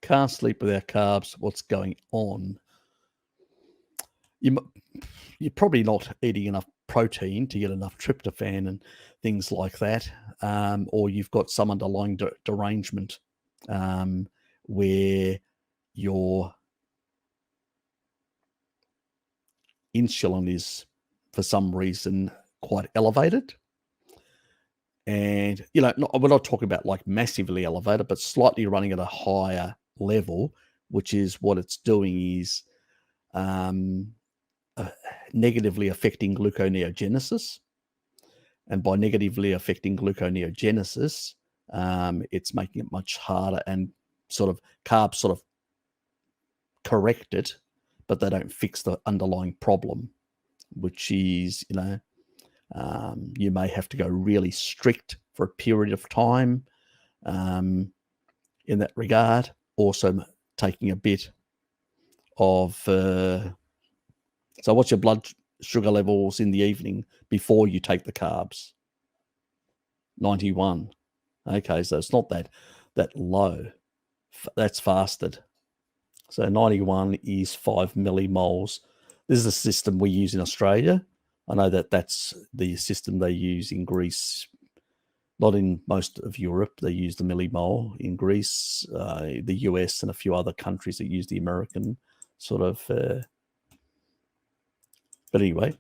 can't sleep without carbs, what's going on? You're probably not eating enough protein to get enough tryptophan and things like that, or you've got some underlying derangement where your insulin is, for some reason, quite elevated. And, we're not talking about like massively elevated, but slightly running at a higher level, which is what it's doing is negatively affecting gluconeogenesis. And by negatively affecting gluconeogenesis, it's making it much harder, and sort of carbs sort of correct it, but they don't fix the underlying problem, which is, you may have to go really strict for a period of time in that regard. Also taking a bit of... so what's your blood sugar levels in the evening before you take the carbs? 91. Okay, so it's not that low. That's fasted. So 91 is 5 millimoles. This is a system we use in Australia. I know that that's the system they use in Greece. Not in most of Europe. They use the millimole. In Greece, the US, and a few other countries that use the American sort of... but anyway,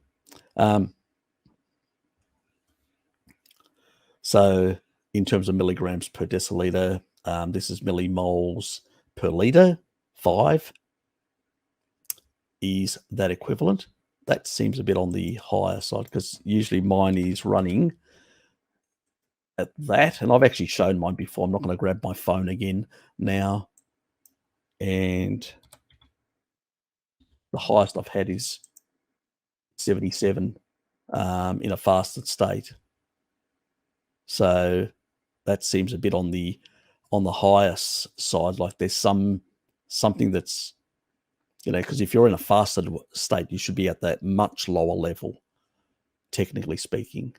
so in terms of milligrams per deciliter, this is millimoles per litre. 5 is that equivalent. That seems a bit on the higher side, because usually mine is running at that. And I've actually shown mine before. I'm not going to grab my phone again now. And the highest I've had is 77 in a fasted state. So that seems a bit on the highest side. Like there's something that's, because if you're in a fasted state, you should be at that much lower level, technically speaking.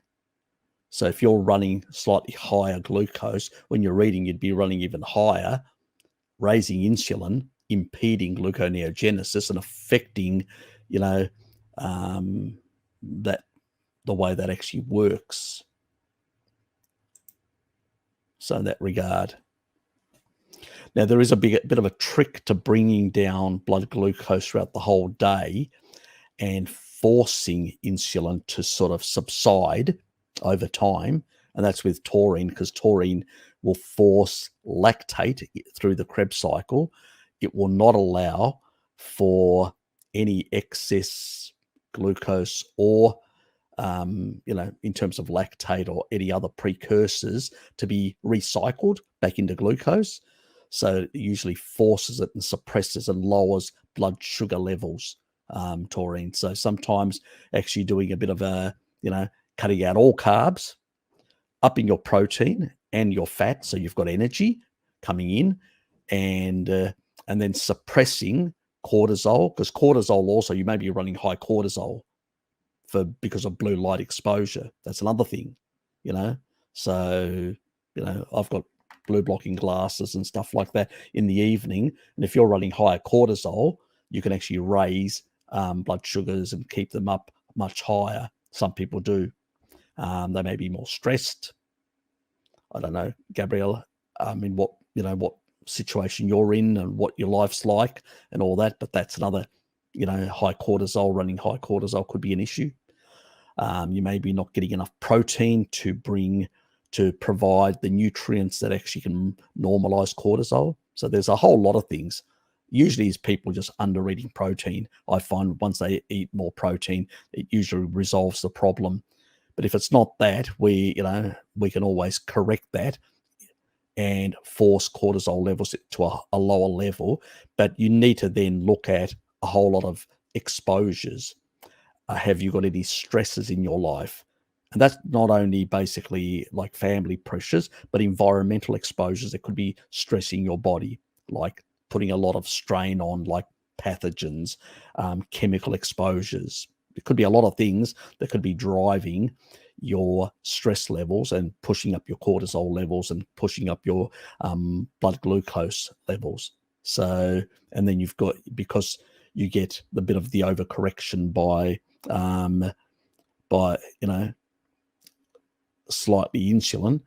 So if you're running slightly higher glucose, when you're eating, you'd be running even higher, raising insulin, impeding gluconeogenesis, and affecting, that the way that actually works. So in that regard. Now, there is a bit of a trick to bringing down blood glucose throughout the whole day and forcing insulin to sort of subside over time. And that's with taurine, because taurine will force lactate through the Krebs cycle. It will not allow for any excess glucose or, in terms of lactate or any other precursors to be recycled back into glucose. So it usually forces it and suppresses and lowers blood sugar levels, taurine. So sometimes actually doing a bit of cutting out all carbs, upping your protein and your fat, so you've got energy coming in, and then suppressing cortisol, because cortisol also, you may be running high cortisol because of blue light exposure. That's another thing, So, I've got blue blocking glasses and stuff like that in the evening. And if you're running higher cortisol, you can actually raise blood sugars and keep them up much higher. Some people do. They may be more stressed. I don't know, Gabrielle, what situation you're in and what your life's like and all that. But that's another, high cortisol, running high cortisol could be an issue. You may be not getting enough protein to provide the nutrients that actually can normalize cortisol. So there's a whole lot of things. Usually it's people just under eating protein. I find once they eat more protein, it usually resolves the problem. But if it's not that, we can always correct that and force cortisol levels to a lower level. But you need to then look at a whole lot of exposures. Have you got any stresses in your life? And that's not only basically like family pressures, but environmental exposures that could be stressing your body, like putting a lot of strain on, like pathogens, chemical exposures. It could be a lot of things that could be driving your stress levels and pushing up your cortisol levels and pushing up your blood glucose levels. So, and then you've got, because you get the bit of the overcorrection by slightly insulin,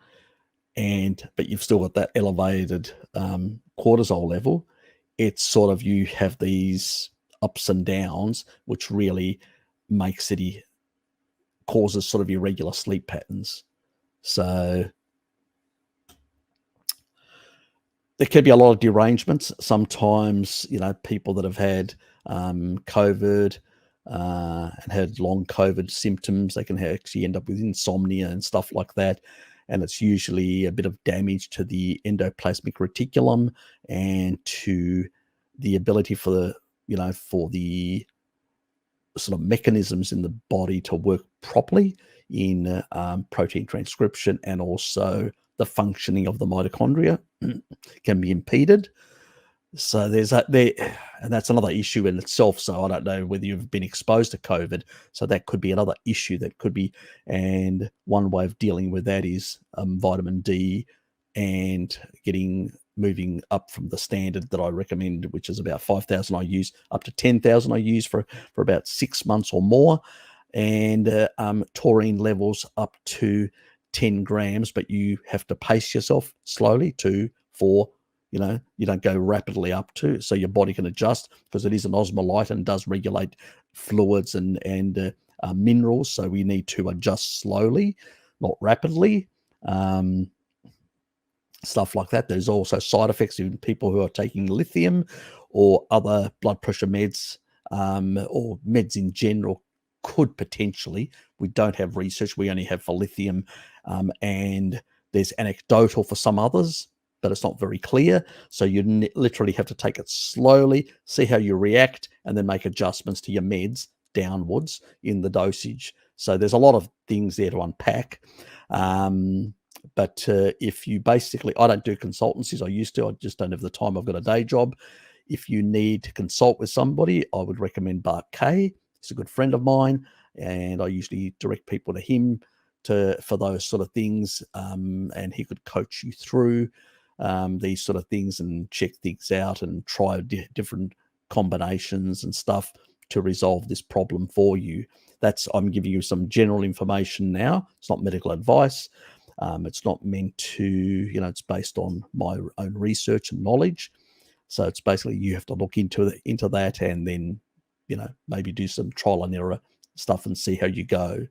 but you've still got that elevated cortisol level. It's sort of, you have these ups and downs, which really causes sort of irregular sleep patterns. So there can be a lot of derangements. Sometimes, people that have had COVID and had long COVID symptoms, they can actually end up with insomnia and stuff like that. And it's usually a bit of damage to the endoplasmic reticulum and to the ability for the sort of mechanisms in the body to work properly in protein transcription, and also the functioning of the mitochondria can be impeded. So and that's another issue in itself. So I don't know whether you've been exposed to COVID. So that could be another issue that could be, and one way of dealing with that is vitamin D, and moving up from the standard that I recommend, which is about 5,000 I use, up to 10,000 I use for about 6 months or more, and taurine levels up to 10 grams, but you have to pace yourself slowly you don't go rapidly up to, so your body can adjust, because it is an osmolyte and does regulate fluids and minerals. So we need to adjust slowly, not rapidly. Stuff like that. There's also side effects in people who are taking lithium or other blood pressure meds, or meds in general, could potentially. We don't have research. We only have for lithium, and there's anecdotal for some others, but it's not very clear. So you literally have to take it slowly, see how you react, and then make adjustments to your meds downwards in the dosage. So there's a lot of things there to unpack. But if you I don't do consultancies. I used to. I just don't have the time. I've got a day job. If you need to consult with somebody, I would recommend Bart Kay. He's a good friend of mine, and I usually direct people to him for those sort of things, and he could coach you through these sort of things and check things out and try different combinations and stuff to resolve this problem for you. I'm giving you some general information now. It's not medical advice. It's not meant to, it's based on my own research and knowledge. So it's basically, you have to look into that, and then, maybe do some trial and error stuff and see how you go.